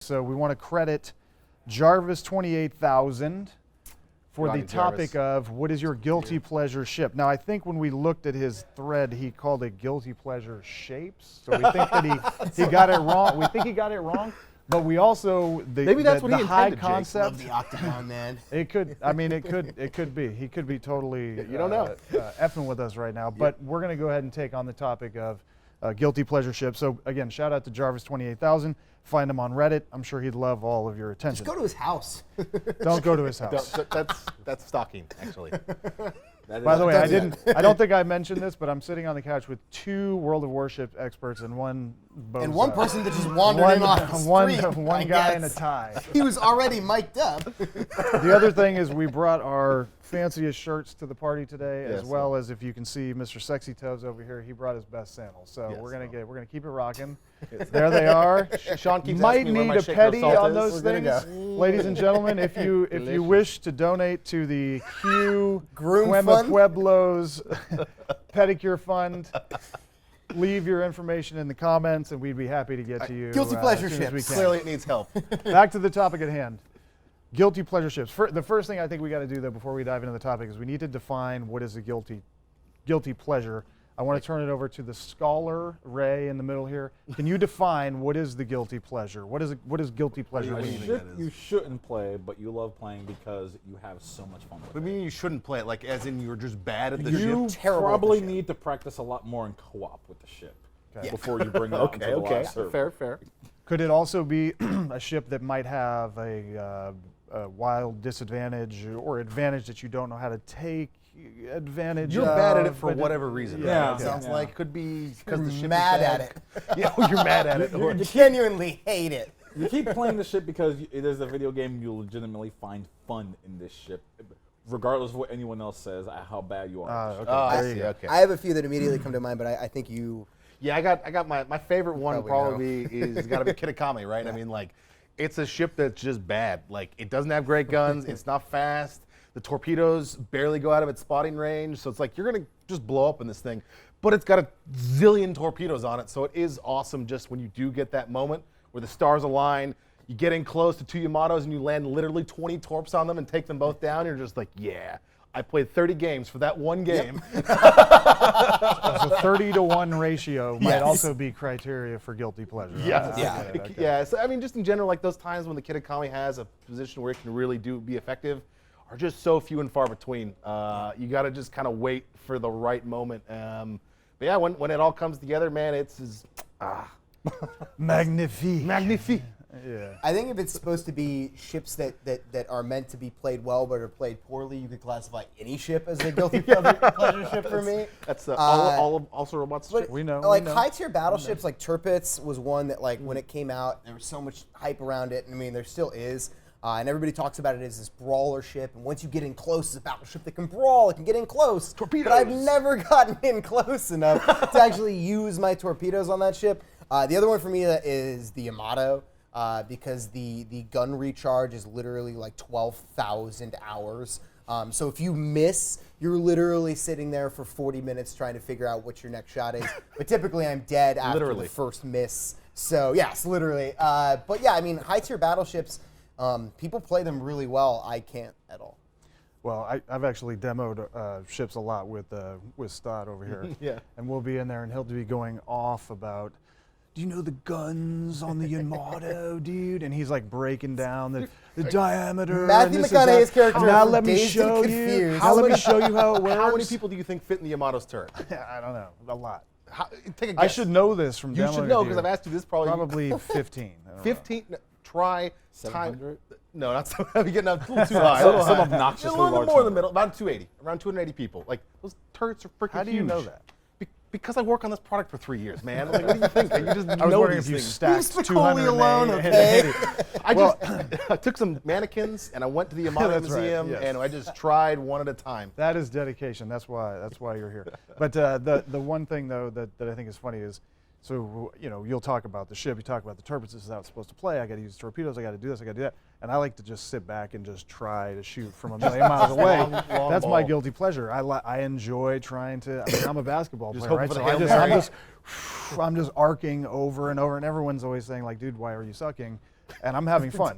So we want to credit Jarvis 28,000 for the topic of what is your guilty pleasure ship. Now I think when we looked at his thread, he called it guilty pleasure shapes. So we think that he got it wrong. We think he got it wrong. But we also maybe that's what he high intended, concept. Love the octagon, man. It could. I mean, it could be. He could be totally. You don't know. Effing with us right now. But we're gonna go ahead and take on the topic of guilty pleasure ships. So again, shout out to Jarvis 28,000. Find him on Reddit. I'm sure he'd love all of your attention. Just go to his house. Don't go to his house. That's stalking, actually. By the way, I don't think I mentioned this, but I'm sitting on the couch with two World of Warships experts and one bozo. And one person that just wandered in off the street. One guy in a tie. He was already mic'd up. The other thing is we brought our fanciest shirts to the party today, Yes, as well as, if you can see Mr. Sexy Toes over here, he brought his best sandals. So Yes, we're gonna keep it rocking. There they are. Sean keeps Might asking me where need my a shake petty no salt on is. those We're gonna things, go. ladies and gentlemen. If you wish to donate to the Q Groom Cuema Fund? Pueblos Pedicure Fund, leave your information in the comments, and we'd be happy to get to you. Guilty pleasure as soon as we ships. can. Clearly, it needs help. Back to the topic at hand. Guilty pleasure ships. The first thing I think we got to do, though, before we dive into the topic, is we need to define what is a guilty pleasure. I want to turn it over to the scholar, Ray, in the middle here. Can you define what is the guilty pleasure? What is guilty pleasure? A mean? ship you shouldn't play, but you love playing because you have so much fun with What do you mean you shouldn't play it? Like, as in you're just bad at the You ship? Terrible at the probably ship. need to practice a lot more in co-op with the ship Okay. before you bring it out into the live server. Fair. Could it also be a ship that might have a wild disadvantage or advantage that you don't know how to take advantage You're of? bad at it for but whatever reason. Yeah, It sounds yeah. like could be because the You're ship mad is at bad. it. Yeah, you're mad at it. You genuinely hate it. You keep playing the ship because it is a video game. You legitimately find fun in this ship, regardless of what anyone else says. How bad you are. Okay, Oh, there I you see. go. Okay. I have a few that immediately come to mind, but I think you. Yeah, I got my favorite one Probably probably is got to be Kitakami, right? I mean, like, it's a ship that's just bad. Like, it doesn't have great guns. It's not fast. The torpedoes barely go out of its spotting range. So it's like you're gonna just blow up in this thing. But it's got a zillion torpedoes on it, so it is awesome just when you do get that moment where the stars align. You get in close to two Yamatos and you land literally 20 torps on them and take them both down. You're just like, yeah. I played 30 games for that one game. So 30-to-1 ratio might Yes. also be criteria for guilty pleasure. Yes. I Yeah. get it, okay. Yeah. So I mean, just in general, like those times when the Kitakami has a position where it can really be effective, are just so few and far between. You got to just kind of wait for the right moment. But yeah, when it all comes together, man, it's Magnifique. magnifique. Yeah. I think if it's supposed to be ships that are meant to be played well but are played poorly, you could classify any ship as a guilty pleasure ship for me. That's also robots. But We know, like we know. high tier battleships, like Tirpitz was one that like when it came out, there was so much hype around it. And I mean, there still is. And everybody talks about it as this brawler ship. And once you get in close, it's a battleship that can brawl. It can get in close. Torpedoes. But I've never gotten in close enough to actually use my torpedoes on that ship. The other one for me is the Yamato. Because the gun recharge is literally like 12,000 hours. So if you miss, you're literally sitting there for 40 minutes trying to figure out what your next shot is. But typically I'm dead after Literally. the first miss. So yes, literally. But yeah, I mean, high tier battleships, people play them really well. I can't at all. Well, I've actually demoed ships a lot with Stott over here. Yeah. And we'll be in there, and he'll be going off about, do you know the guns on the Yamato, dude? And he's like breaking down the diameter. Matthew and this McConaughey's and that. character Now from let me Dazed and show you. Confused. Now let me show you how it works. How many people do you think fit in the Yamato's turret? I don't know. A lot. Take a guess. I should know this from You demoing should with know you. because I've asked you this probably 15. I don't know. 15. No, try 700? No, not so. You're getting a little too high. Some obnoxiously a little large bit more in the number. middle, about 280, around 280 people. Like those turrets are freaking huge. How do you know that? Because I work on this product for 3 years, man. Like, what do you think? You just I was know wondering these if you things. stacked Leave 200 Spicoli alone, and okay? I took some mannequins and I went to the Yamato That's right, Museum yes. and I just tried one at a time. That is dedication. That's why you're here. But the one thing though that I think is funny is, so you'll talk about the ship, you talk about the turbines. This is how it's supposed to play. I got to use torpedoes. I got to do this. I got to do that. And I like to just sit back and just try to shoot from a million miles away. long That's my ball. guilty pleasure. I enjoy trying to. I mean, I'm a basketball Just player, hoping right? for the So Hail Mary. I'm just arcing over and over, and everyone's always saying like, "Dude, why are you sucking?" and I'm having fun.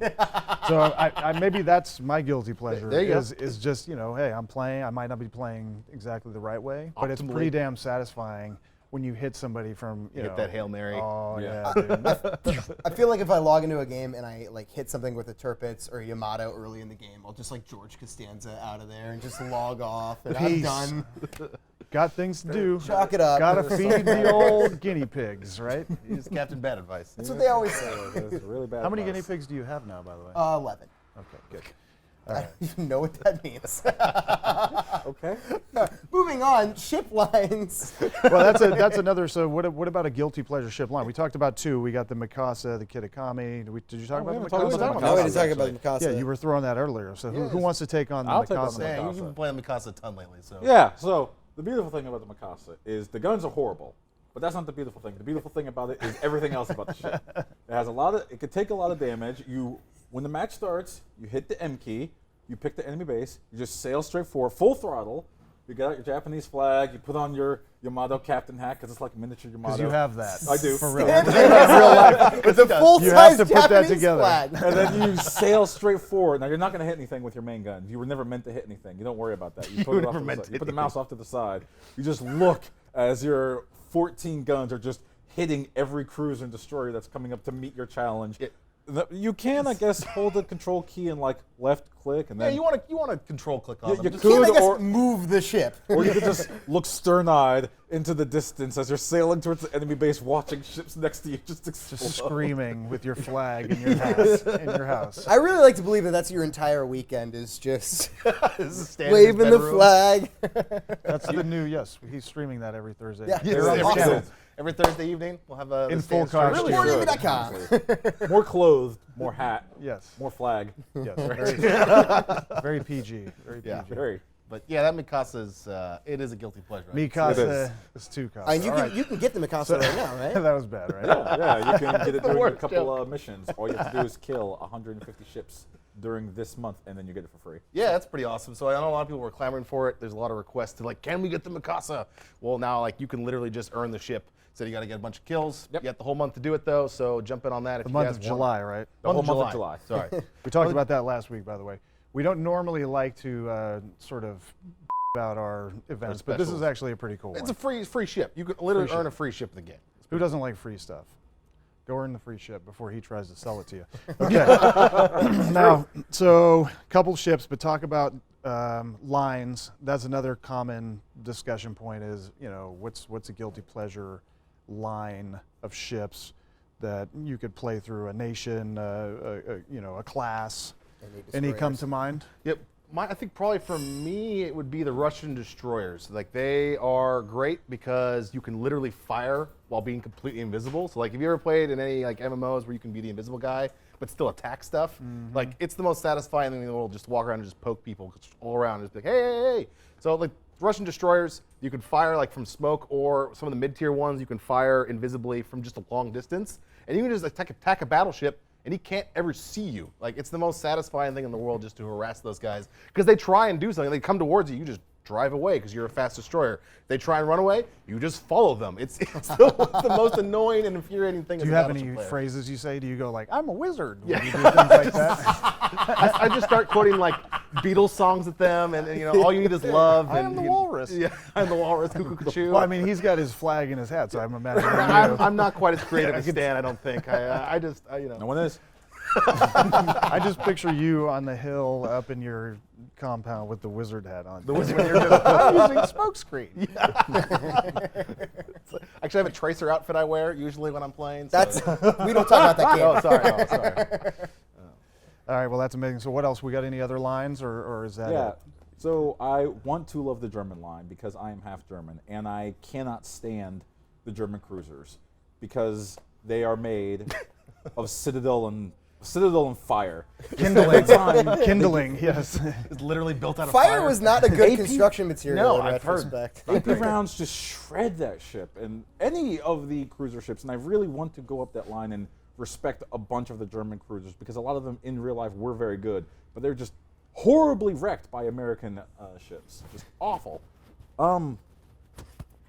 So I maybe that's my guilty pleasure. There you go. Is just hey, I'm playing. I might not be playing exactly the right way, but it's Optimally. pretty damn satisfying when you hit somebody from You hit that Hail Mary. Oh Yeah. yeah, dude. I feel like if I log into a game and I like hit something with a Tirpitz or Yamato early in the game, I'll just like George Costanza out of there and just log off and Peace. I'm done. Got things to do. Chalk it up. Gotta feed the old guinea pigs, right? He's Captain Bad advice. That's what they always say. That's really bad. How many advice. guinea pigs do you have now, by the way? 11. Okay, good. I don't even know what that means. Okay. Moving on, ship lines. Well, that's another. So what about a guilty pleasure ship line? We talked about two. We got the Mikasa, the Kitakami. Did you talk we about the haven't talked Mikasa? about the No, we Mikasa, didn't talk about actually. Mikasa. Yeah, you were throwing that earlier. So who wants to take on the I'll take on Mikasa? the Yeah, Mikasa. you've been playing Mikasa a ton lately, so. Yeah, so the beautiful thing about the Mikasa is the guns are horrible, but that's not the beautiful thing. The beautiful thing about it is everything else about the ship. It has it could take a lot of damage. When the match starts, you hit the M key, you pick the enemy base, you just sail straight forward, full throttle. You get out your Japanese flag, you put on your Yamato captain hat because it's like a miniature Yamato. Because you have that. I do. For real. With the full You have size to put that Japanese together. flag. And then you sail straight forward. Now you're not going to hit anything with your main gun. You were never meant to hit anything. You don't worry about that. You put, it off to the side. You put the mouse off to the side. You just look as your 14 guns are just hitting every cruiser and destroyer that's coming up to meet your challenge. You can, I guess, hold the control key and like left click, and Yeah, then you want to control click on them. you Just- Can't, I could, guess, or move the ship. or you could just look stern-eyed into the distance as you're sailing towards the enemy base, watching ships next to you just explode. Just screaming with your flag in your house. In your house. I really like to believe that that's your entire weekend is just This is standing in his waving the bedroom. flag. That's the new. Yes, he's streaming that every Thursday. Yeah. Yes, They're every, awesome. channel. Every Thursday evening, we'll have a In this full dance stream. costume. Really Really should, Sporting.com. honestly. More clothed, more hat, Yes. more flag. Yes. Very PG. Very PG. Yeah. Very. But yeah, that Mikasa is it is a guilty pleasure. Mikasa is two Mikasa. And you All can right. you can get the Mikasa right now, right? That was bad, right? Yeah, you can get it during a worst couple of missions. All you have to do is kill 150 ships during this month, and then you get it for free. Yeah, that's pretty awesome. So I know a lot of people were clamoring for it. There's a lot of requests to can we get the Mikasa? Well, now you can literally just earn the ship. So you got to get a bunch of kills. Yep. You have the whole month to do it though. So jump in on that if The you month guys of want. July, right? The whole month of July. Sorry. We talked about that last week, by the way. We don't normally like to sort of about our events, but this is specials. actually a pretty cool It's one. a free ship. You can literally Free earn ship. a free ship in the game. Who doesn't like free stuff? Go earn the free ship before he tries to sell it to you. Okay. Now, so couple ships, but talk about lines. That's another common discussion point. Is what's a guilty pleasure line of ships that you could play through a nation, a class. Any come to mind? Yep. I think probably for me it would be the Russian destroyers. Like they are great because you can literally fire while being completely invisible. So like if you ever played in any like MMOs where you can be the invisible guy but still attack stuff, like it's the most satisfying thing in the world just to walk around and just poke people all around and just be like, hey. So like Russian destroyers, you can fire like from smoke, or some of the mid-tier ones you can fire invisibly from just a long distance, and you can just attack a battleship and he can't ever see you. Like, it's the most satisfying thing in the world just to harass those guys. Because they try and do something. They come towards you, you just drive away because you're a fast destroyer. They try and run away, you just follow them. It's the most annoying and infuriating thing Do as you a have battleship any player. phrases you say? Do you go like, I'm a wizard? Yeah. Do you do things like that? I just start quoting like Beatles songs at them, and all you need is love. I and am the you- walrus. Yeah, I'm the walrus, cuckoo, cuckoo. Well, I mean, he's got his flag in his hat, so I'm imagining. I'm not quite as creative as Stan, I don't think. I just. No one is. I just picture you on the hill up in your compound with the wizard hat on. The wizard. When you're just, I'm using smokescreen. Actually, I have a tracer outfit I wear usually when I'm playing. So. That's we don't talk about that game. Oh, sorry. Oh, sorry. All right, well, that's amazing. So what else? We got any other lines, or is that Yeah. it? So I want to love the German line because I am half German, and I cannot stand the German cruisers because they are made of citadel and fire. Kindling, yes. It's literally built out of Fire was not a good AP construction material No, in I've heard. retrospect. AP rounds just shred that ship, and any of the cruiser ships, and I really want to go up that line and respect a bunch of the German cruisers because a lot of them in real life were very good, but they're just horribly wrecked by American ships. Just awful.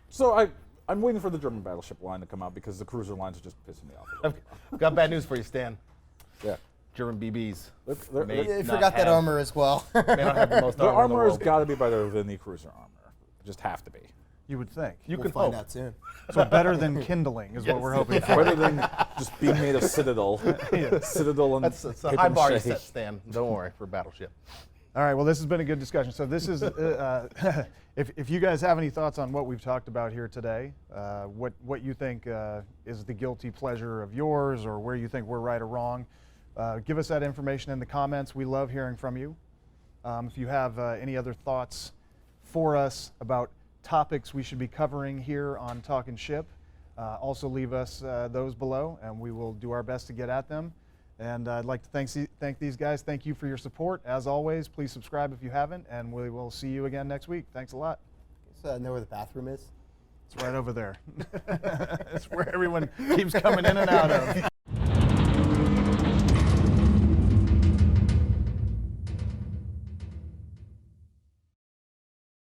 So I'm waiting for the German battleship line to come out because the cruiser lines are just pissing me off. I've got bad news for you, Stan. Yeah. German BBs. They're- may They not forgot that have- armor as well. May not have the most The armor in the armor has world. got to be better than the cruiser armor. Just have to be. You would think. You We'll can find hope. out soon. So better than kindling is what we're hoping for. Rather than just being made of Citadel. Citadel and That's a paper high bar you mache. set, Stan. Don't worry for Battleship. All right, well, this has been a good discussion. So this is, if you guys have any thoughts on what we've talked about here today, what you think is the guilty pleasure of yours, or where you think we're right or wrong, give us that information in the comments. We love hearing from you. If you have any other thoughts for us about topics we should be covering here on Talkin' Ship, also leave us those below, and we will do our best to get at them. And I'd like to thank these guys. Thank you for your support. As always, please subscribe if you haven't, and we will see you again next week. Thanks a lot. So I know where the bathroom is. It's right over there. It's where everyone keeps coming in and out of.